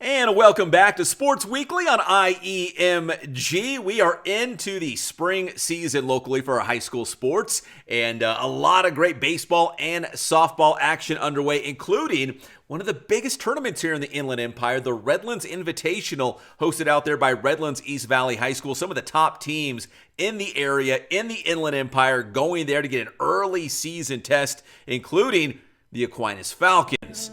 And welcome back to Sports Weekly on IEMG. We are into the spring season locally for our high school sports, and a lot of great baseball and softball action underway, including one of the biggest tournaments here in the Inland Empire, the Redlands Invitational, hosted out there by Redlands East Valley High School. Some of the top teams in the area, in the Inland Empire, going there to get an early season test, including the Aquinas Falcons.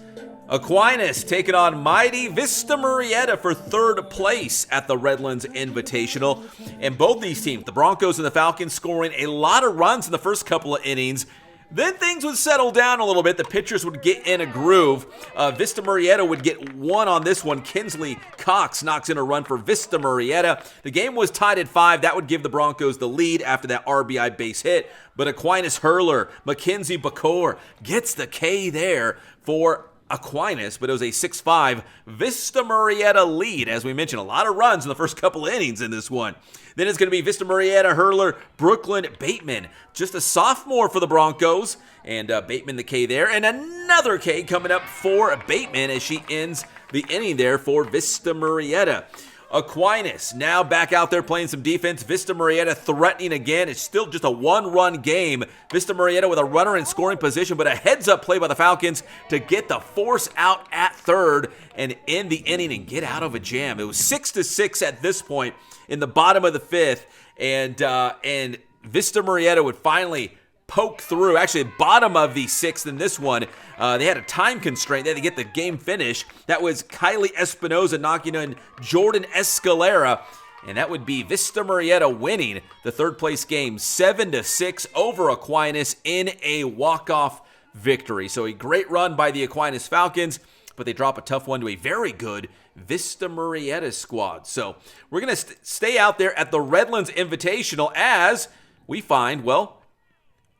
Aquinas taking on mighty Vista Marietta for third place at the Redlands Invitational. And both these teams, the Broncos and the Falcons, scoring a lot of runs in the first couple of innings. Then things would settle down a little bit. The pitchers would get in a groove. Vista Marietta would get one on this one. Kinsley Cox knocks in a run for Vista Marietta. The game was tied at 5. That would give the Broncos the lead after that RBI base hit. But Aquinas hurler, Mackenzie Bacor, gets the K there for Aquinas, but it was a 6-5 Vista Marietta lead. As we mentioned, a lot of runs in the first couple of innings in this one. Then it's going to be Vista Marietta hurler Brooklyn Bateman, just a sophomore for the Broncos, and Bateman the K there, and another K coming up for Bateman as she ends the inning there for Vista Marietta. Aquinas now back out there playing some defense. Vista Marietta threatening again. It's still just a one-run game. Vista Marietta with a runner in scoring position, but a heads-up play by the Falcons to get the force out at third and end the inning and get out of a jam. It was 6-6 at this point in the bottom of the fifth, and Vista Marietta would finally poke through. Actually, bottom of the sixth in this one. They had a time constraint. They had to get the game finished. That was Kylie Espinoza knocking in Jordan Escalera, and that would be Vista Marietta winning the third place game 7-6 over Aquinas in a walk-off victory. So a great run by the Aquinas Falcons, but they drop a tough one to a very good Vista Marietta squad. So we're going to stay out there at the Redlands Invitational as we find,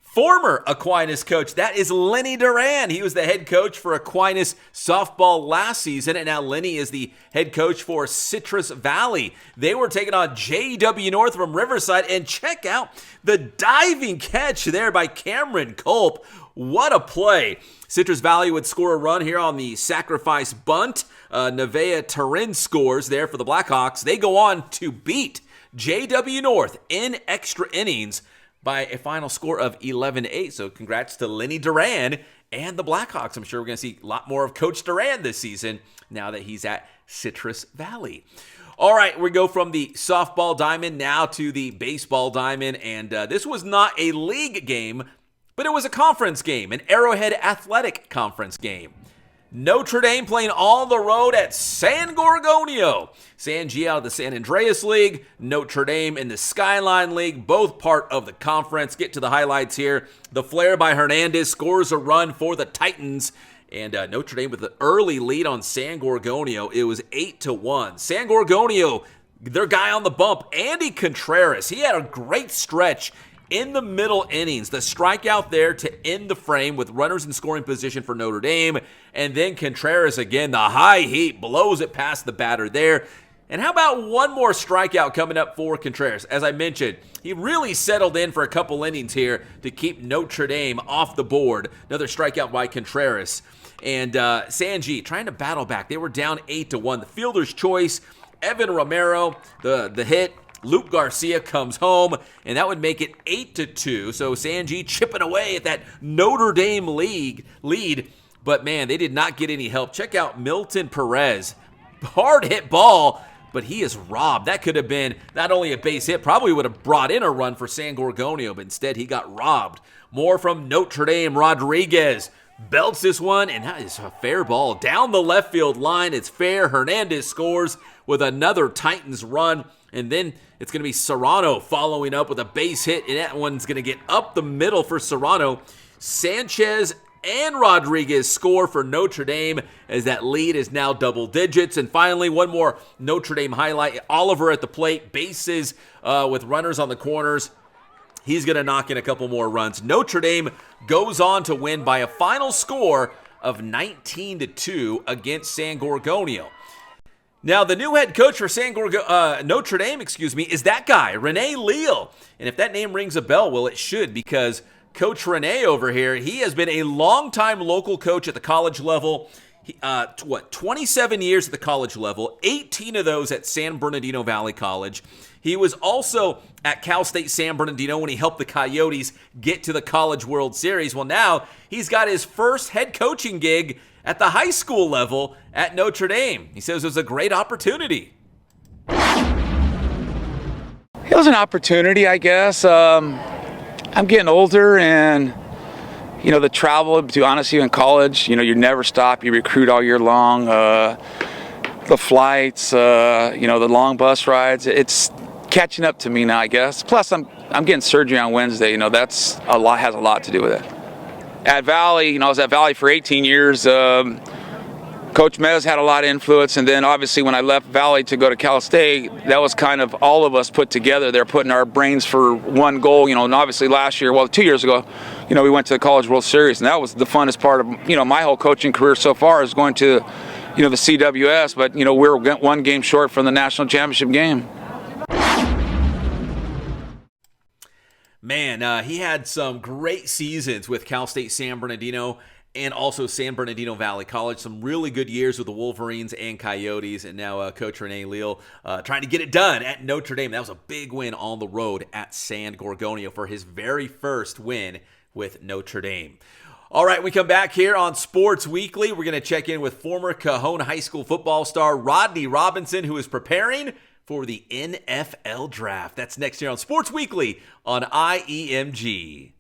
former Aquinas coach. That is Lenny Duran. He was the head coach for Aquinas softball last season, and now Lenny is the head coach for Citrus Valley. They were taking on JW North from Riverside, and check out the diving catch there by Cameron Culp. What a play. Citrus Valley would score a run here on the sacrifice bunt. Nevaeh Turin scores there for the Blackhawks. They go on to beat JW North in extra innings by a final score of 11-8. So congrats to Lenny Duran and the Blackhawks. I'm sure we're going to see a lot more of Coach Duran this season now that he's at Citrus Valley. All right, we go from the softball diamond now to the baseball diamond. And this was not a league game, but it was a conference game, an Arrowhead Athletic Conference game. Notre Dame playing on the road at San Gorgonio. San G out of the San Andreas League, Notre Dame in the Skyline League, both part of the conference. Get to the highlights here. The flare by Hernandez scores a run for the Titans, and Notre Dame with the early lead on San Gorgonio. It was 8-1. San Gorgonio, their guy on the bump, Andy Contreras, he had a great stretch in the middle innings, the strikeout there to end the frame with runners in scoring position for Notre Dame. And then Contreras again, the high heat, blows it past the batter there. And how about one more strikeout coming up for Contreras? As I mentioned, he really settled in for a couple innings here to keep Notre Dame off the board. Another strikeout by Contreras. And San G trying to battle back. They were down 8-1. The fielder's choice, Evan Romero, the hit. Luke Garcia comes home, and that would make it 8-2. So San G chipping away at that Notre Dame lead. But, man, they did not get any help. Check out Milton Perez. Hard hit ball, but he is robbed. That could have been not only a base hit, probably would have brought in a run for San Gorgonio, but instead he got robbed. More from Notre Dame. Rodriguez belts this one, and that is a fair ball. Down the left field line, it's fair. Hernandez scores with another Titans run. And then it's going to be Serrano following up with a base hit, and that one's going to get up the middle for Serrano. Sanchez and Rodriguez score for Notre Dame as that lead is now double digits. And finally, one more Notre Dame highlight. Oliver at the plate, bases with runners on the corners. He's going to knock in a couple more runs. Notre Dame goes on to win by a final score of 19-2 against San Gorgonio. Now, the new head coach for Notre Dame, is that guy, Rene Leal. And if that name rings a bell, well, it should, because Coach Rene over here, he has been a longtime local coach at the college level. 27 years at the college level, 18 of those at San Bernardino Valley College. He was also at Cal State San Bernardino when he helped the Coyotes get to the College World Series. Well, now he's got his first head coaching gig at the high school level at Notre Dame. He says it was a great opportunity. It was an opportunity, I guess. I'm getting older, and the travel, to be honest, in college, you never stop. You recruit all year long. The flights, the long bus rides. It's catching up to me now, I guess. Plus, I'm getting surgery on Wednesday. That's has a lot to do with it. At Valley, I was at Valley for 18 years. Coach Mez had a lot of influence, and then obviously when I left Valley to go to Cal State, that was kind of all of us put together. They're putting our brains for one goal, and obviously last year, 2 years ago, we went to the College World Series, and that was the funnest part of, my whole coaching career so far is going to, the CWS, but, we're one game short from the national championship game. Man, he had some great seasons with Cal State San Bernardino and also San Bernardino Valley College. Some really good years with the Wolverines and Coyotes. And now Coach Rene Leal trying to get it done at Notre Dame. That was a big win on the road at San Gorgonio for his very first win with Notre Dame. All right, we come back here on Sports Weekly. We're going to check in with former Cajon High School football star Rodney Robinson, who is preparing for the NFL Draft. That's next here on Sports Weekly on IEMG.